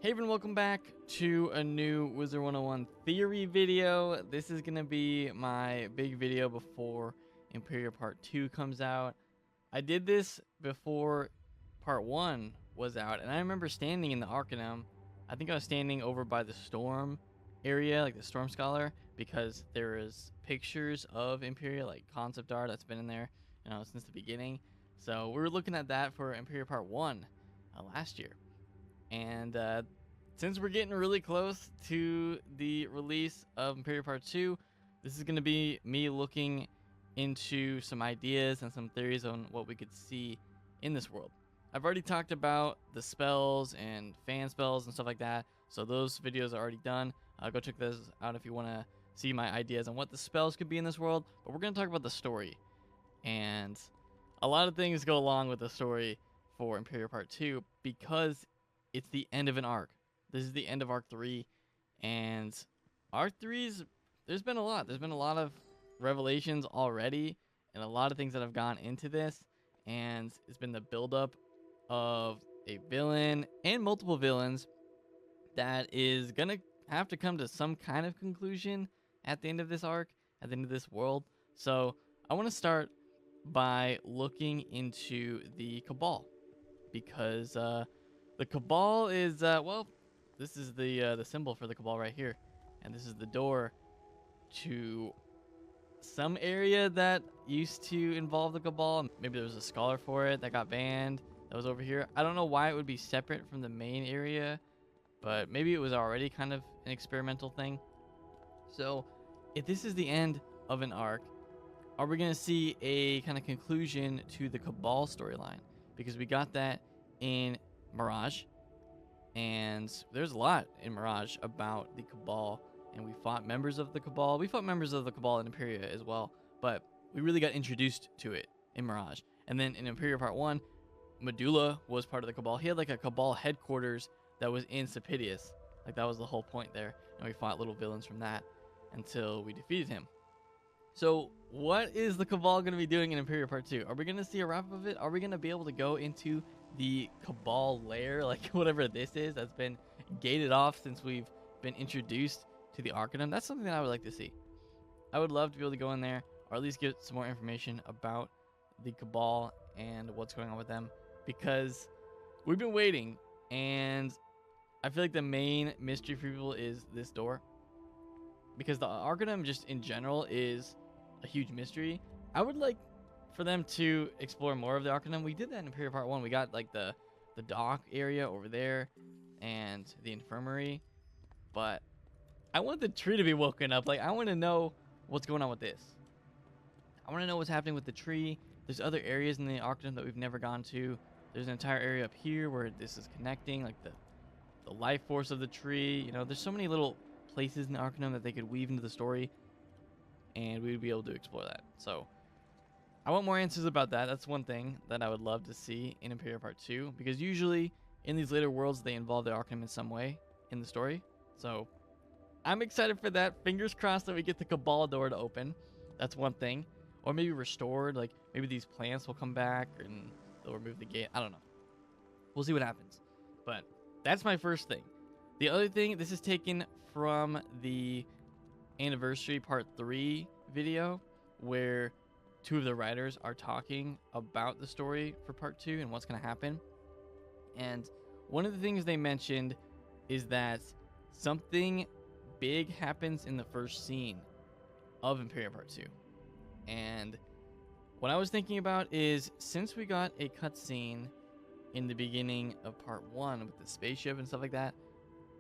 Hey everyone, welcome back to a new Wizard101 theory video. This is going to be my big video before Empyrea Part 2 comes out. I did this before Part 1 was out, and I remember standing in the Arcanum. I think I was standing over by the Storm area, like the Storm Scholar, because there is pictures of Empyrea, like concept art that's been in there, since the beginning. So we were looking at that for Empyrea Part 1 last year. And since we're getting really close to the release of Empyrea Part 2, this is going to be me looking into some ideas and some theories on what we could see in this world. I've already talked about the spells and fan spells and stuff like that, so those videos are already done. Go check those out if you want to see my ideas on what the spells could be in this world. But we're going to talk about the story. And a lot of things go along with the story for Empyrea Part 2 because it's the end of an arc. This is the end of Arc 3, and Arc 3's, there's been a lot. There's been a lot of revelations already, and a lot of things that have gone into this, and it's been the buildup of a villain and multiple villains that is gonna have to come to some kind of conclusion at the end of this arc, at the end of this world. So I want to start by looking into the Cabal, because the Cabal is, well, this is the symbol for the Cabal right here. And this is the door to some area that used to involve the Cabal. Maybe there was a scholar for it that got banned that was over here. I don't know why it would be separate from the main area, but maybe it was already kind of an experimental thing. So if this is the end of an arc, are we going to see a kind of conclusion to the Cabal storyline? Because we got that in Mirage, and there's a lot in Mirage about the Cabal, and we fought members of the Cabal. We fought members of the Cabal in Empyrea as well, but we really got introduced to it in Mirage. And then in Empyrea Part 1, Medulla was part of the Cabal. He had like a Cabal headquarters that was in Sapitius. Like, that was the whole point there, and we fought little villains from that until we defeated him. So what is the Cabal going to be doing in Empyrea Part 2? Are we going to see a wrap up of it? Are we going to be able to go into the Cabal lair, like whatever this is, that's been gated off since we've been introduced to the Arcanum? That's something that I would like to see. I would love to be able to go in there, or at least get some more information about the Cabal and what's going on with them, because we've been waiting, and I feel like the main mystery for people is this door, because the Arcanum just in general is a huge mystery. I would like for them to explore more of the Arcanum. We did that in Empyrea Part 1. We got like the dock area over there and the infirmary, but I want the tree to be woken up. Like, I want to know what's going on with this. I want to know what's happening with the tree. There's other areas in the Arcanum that we've never gone to. There's an entire area up here where this is connecting, like the life force of the tree. There's so many little places in the Arcanum that they could weave into the story, and we would be able to explore that. So I want more answers about that. That's one thing that I would love to see in Empyrea Part 2, because usually in these later worlds they involve the Arcanum in some way in the story. So I'm excited for that. Fingers crossed that we get the Cabal Door to open. That's one thing. Or maybe restored, like maybe these plants will come back and they'll remove the gate. I don't know. We'll see what happens. But that's my first thing. The other thing, this is taken from the Anniversary Part 3 video, where two of the writers are talking about the story for Part 2 and what's going to happen. And one of the things they mentioned is that something big happens in the first scene of Empyrea Part 2. And what I was thinking about is, since we got a cutscene in the beginning of Part 1 with the spaceship and stuff like that,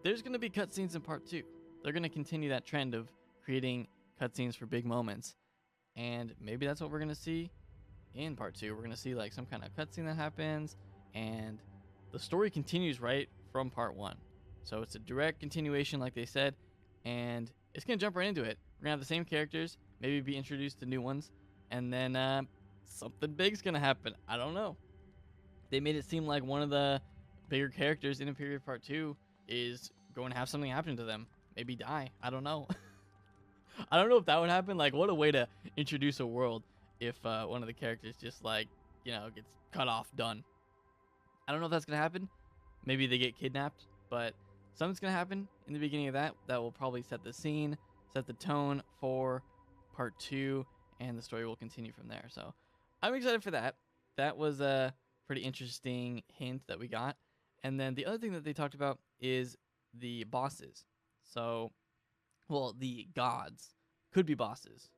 there's going to be cutscenes in Part 2. They're going to continue that trend of creating cutscenes for big moments. And maybe that's what we're going to see in Part 2. We're going to see like some kind of cutscene that happens, and the story continues right from Part 1. So it's a direct continuation, like they said, and it's going to jump right into it. We're going to have the same characters, maybe be introduced to new ones, and then something big's going to happen. I don't know. They made it seem like one of the bigger characters in Empyrea Part 2 is going to have something happen to them. Maybe die. I don't know. I don't know if that would happen. Like, what a way to introduce a world if one of the characters just, like, gets cut off, done. I don't know if that's going to happen. Maybe they get kidnapped, but something's gonna happen in the beginning of that will probably set the scene, set the tone for part 2, and the story will continue from there. So I'm excited for that. That was a pretty interesting hint that we got. And then the other thing that they talked about is the bosses. So, well, the gods could be bosses.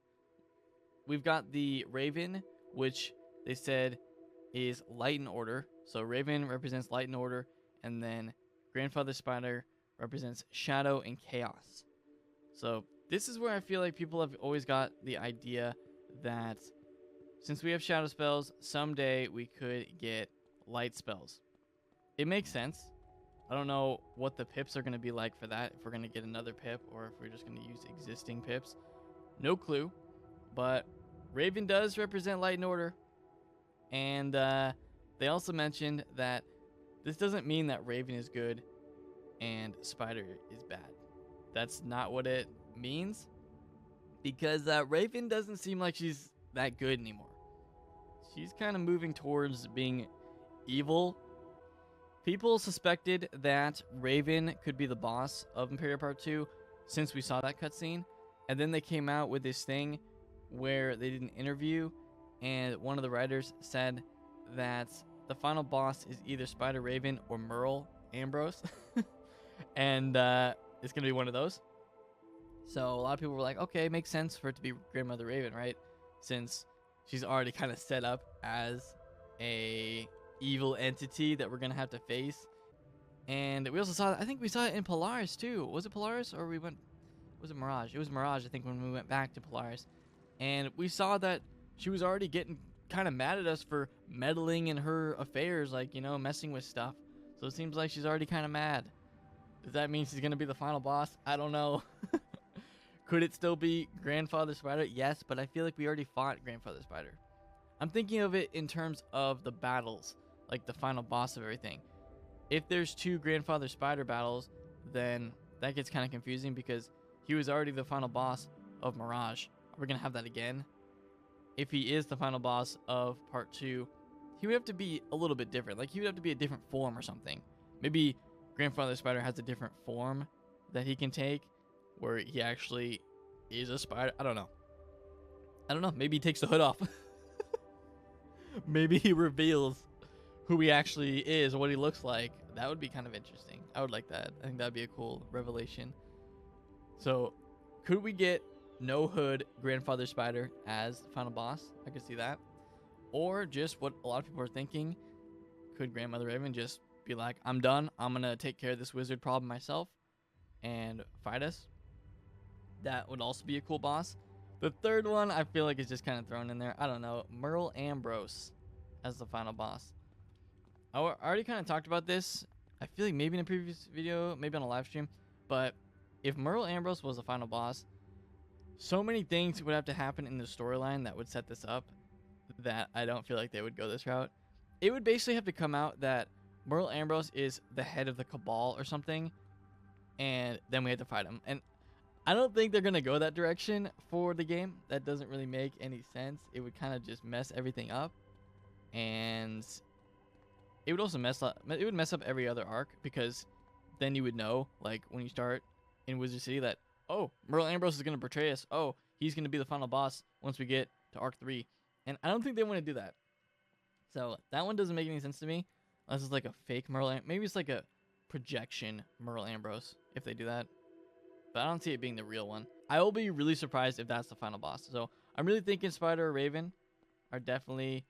We've got the Raven, which they said is light and order. So Raven represents light and order, and then Grandfather Spider represents shadow and chaos. So this is where I feel like people have always got the idea that since we have shadow spells, someday we could get light spells. It makes sense. I don't know what the pips are going to be like for that, if we're going to get another pip or if we're just going to use existing pips. No clue. But Raven does represent light and order. And they also mentioned that this doesn't mean that Raven is good and Spider is bad. That's not what it means. Because Raven doesn't seem like she's that good anymore. She's kind of moving towards being evil. People suspected that Raven could be the boss of Empyrea Part 2 since we saw that cutscene. And then they came out with this thing where they did an interview, and one of the writers said that the final boss is either Spider Raven or Merle Ambrose. And it's going to be one of those. So a lot of people were like, okay, it makes sense for it to be Grandmother Raven, right? Since she's already kind of set up as a evil entity that we're going to have to face. And we also saw, I think we saw it in Polaris too. Was it Polaris or was it Mirage? It was Mirage, I think, when we went back to Polaris. And we saw that she was already getting kind of mad at us for meddling in her affairs, like, you know, messing with stuff. So it seems like she's already kind of mad. Does that mean she's going to be the final boss? I don't know. Could it still be Grandfather Spider? Yes, but I feel like we already fought Grandfather Spider. I'm thinking of it in terms of the battles, like the final boss of everything. If there's 2 Grandfather Spider battles, then that gets kind of confusing because he was already the final boss of Mirage. Are we going to have that again? If he is the final boss of Part 2, he would have to be a little bit different. Like, he would have to be a different form or something. Maybe Grandfather Spider has a different form that he can take, where he actually is a spider. I don't know. Maybe he takes the hood off. Maybe he reveals who he actually is, what he looks like. That would be kind of interesting. I would like that. I think that would be a cool revelation. So, could we get no hood Grandfather Spider as the final boss? I could see that. Or just what a lot of people are thinking. Could Grandmother Raven just be like, I'm done. I'm going to take care of this wizard problem myself and fight us? That would also be a cool boss. The third one, I feel like is just kind of thrown in there. I don't know. Merle Ambrose as the final boss. I already kind of talked about this. I feel like maybe in a previous video, maybe on a live stream. But if Merle Ambrose was the final boss, so many things would have to happen in the storyline that would set this up that I don't feel like they would go this route. It would basically have to come out that Merle Ambrose is the head of the Cabal or something, and then we have to fight him. And I don't think they're going to go that direction for the game. That doesn't really make any sense. It would kind of just mess everything up. And it would also mess up every other arc, because then you would know, like, when you start in Wizard City that, oh, Merle Ambrose is going to betray us. Oh, he's going to be the final boss once we get to Arc 3. And I don't think they want to do that. So that one doesn't make any sense to me. Unless it's like a fake Merle. Maybe it's like a projection Merle Ambrose if they do that. But I don't see it being the real one. I will be really surprised if that's the final boss. So I'm really thinking Spider or Raven are definitely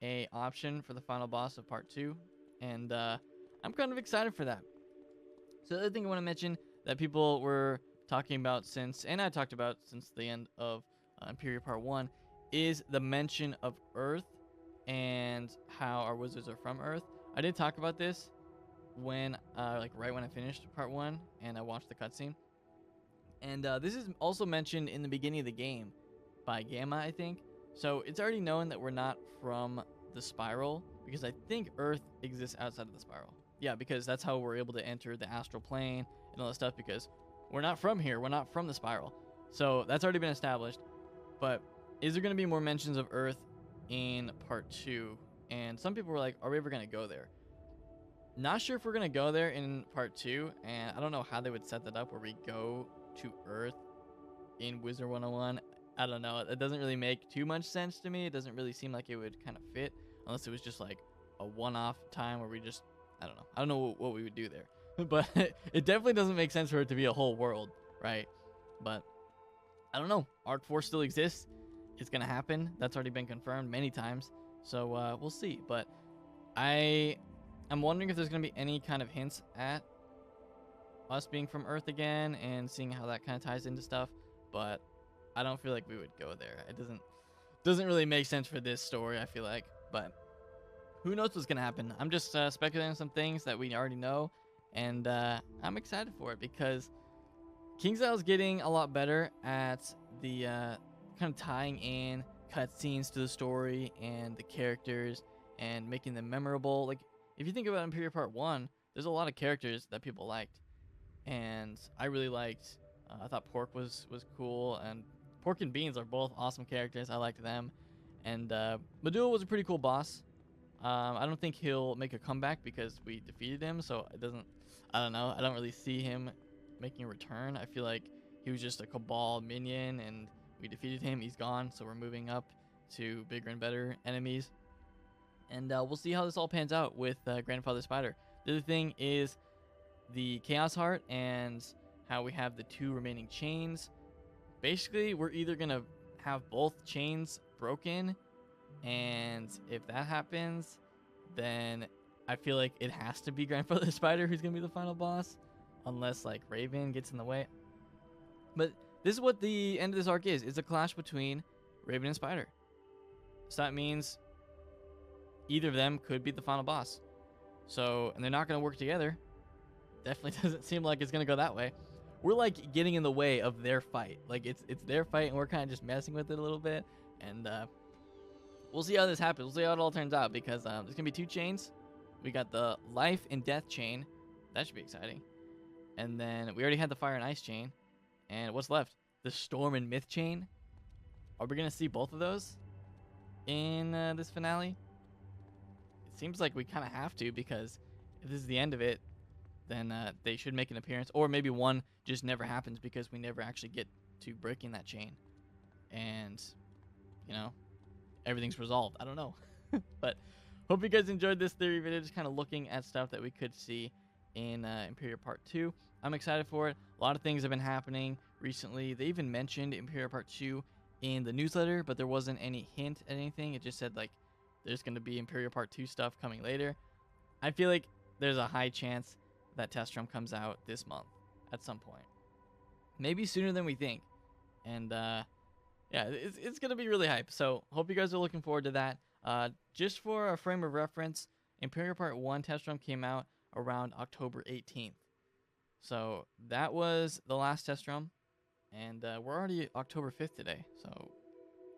a option for the final boss of Part 2. And I'm kind of excited for that. So the other thing I want to mention that people were talking about since, and I talked about since the end of Empyrea Part 1, is the mention of Earth and how our wizards are from Earth. I did talk about this when, right when I finished Part 1 and I watched the cutscene. And this is also mentioned in the beginning of the game by Gamma, I think. So it's already known that we're not from the spiral, because I think Earth exists outside of the spiral. Yeah, because that's how we're able to enter the astral plane and all that stuff, because we're not from here. We're not from the spiral. So that's already been established. But is there going to be more mentions of Earth in Part 2? And some people were like, are we ever going to go there? Not sure if we're gonna go there in part 2, and I don't know how they would set that up where we go to Earth in Wizard 101. I don't know. It doesn't really make too much sense to me. It doesn't really seem like it would kind of fit unless it was just like a one-off time where we just, I don't know. I don't know what we would do there. But it definitely doesn't make sense for it to be a whole world, right? But I don't know. Arc 4 still exists. It's going to happen. That's already been confirmed many times. So we'll see. But I'm wondering if there's going to be any kind of hints at us being from Earth again and seeing how that kind of ties into stuff. But I don't feel like we would go there. It doesn't really make sense for this story, I feel like. But who knows what's going to happen. I'm just speculating on some things that we already know. And I'm excited for it because KingsIsle's getting a lot better at the kind of tying in cutscenes to the story and the characters and making them memorable. Like, if you think about Empyrea Part 1, there's a lot of characters that people liked. And I really liked, I thought Pork was cool. And Pork and Beans are both awesome characters. I liked them. And Medulla was a pretty cool boss. I don't think he'll make a comeback because we defeated him. So it doesn't, I don't know. I don't really see him making a return. I feel like he was just a Cabal minion and we defeated him. He's gone. So we're moving up to bigger and better enemies. And we'll see how this all pans out with Grandfather Spider. The other thing is the Chaos Heart and how we have the 2 remaining chains. Basically, we're either going to have both chains broken. And if that happens, then I feel like it has to be Grandfather Spider who's going to be the final boss. Unless, like, Raven gets in the way. But this is what the end of this arc is. It's a clash between Raven and Spider. So that means either of them could be the final boss. So, and they're not going to work together. Definitely doesn't seem like it's going to go that way. We're, like, getting in the way of their fight. Like, it's their fight, and we're kind of just messing with it a little bit. And we'll see how this happens. We'll see how it all turns out, because there's going to be 2 chains. We got the life and death chain. That should be exciting. And then we already had the fire and ice chain. And what's left? The storm and myth chain. Are we going to see both of those in this finale? It seems like we kind of have to, because if this is the end of it, then they should make an appearance. Or maybe one just never happens because we never actually get to breaking that chain. And, you know, everything's resolved. I don't know. But hope you guys enjoyed this theory video, just kind of looking at stuff that we could see in Empyrea Part 2. I'm excited for it. A lot of things have been happening recently. They even mentioned Empyrea Part 2 in the newsletter, but there wasn't any hint at anything. It just said, like, there's going to be Empyrea Part 2 stuff coming later. I feel like there's a high chance that Testrum comes out this month at some point. Maybe sooner than we think. And, yeah, it's going to be really hype. So, hope you guys are looking forward to that. Just for a frame of reference, Empyrea Part 1 Testrum came out around October 18th. So, that was the last Testrum. And we're already October 5th today. So,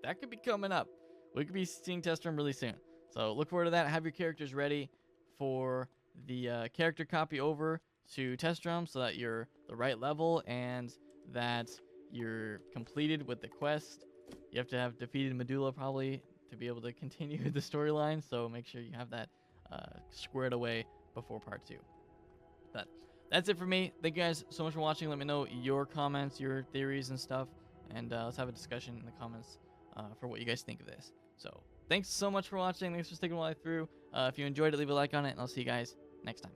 that could be coming up. We could be seeing Testrum really soon. So, look forward to that. Have your characters ready for the character copy over to Testrum so that you're the right level and that you're completed with the quest. You have to have defeated Medulla probably to be able to continue the storyline, so make sure you have that squared away before part 2. But that's it for me. Thank you guys so much for watching. Let me know your comments, your theories and stuff, and let's have a discussion in the comments for what you guys think of this. So thanks so much for watching. Thanks for sticking all the way through. If you enjoyed it, leave a like on it, and I'll see you guys next time.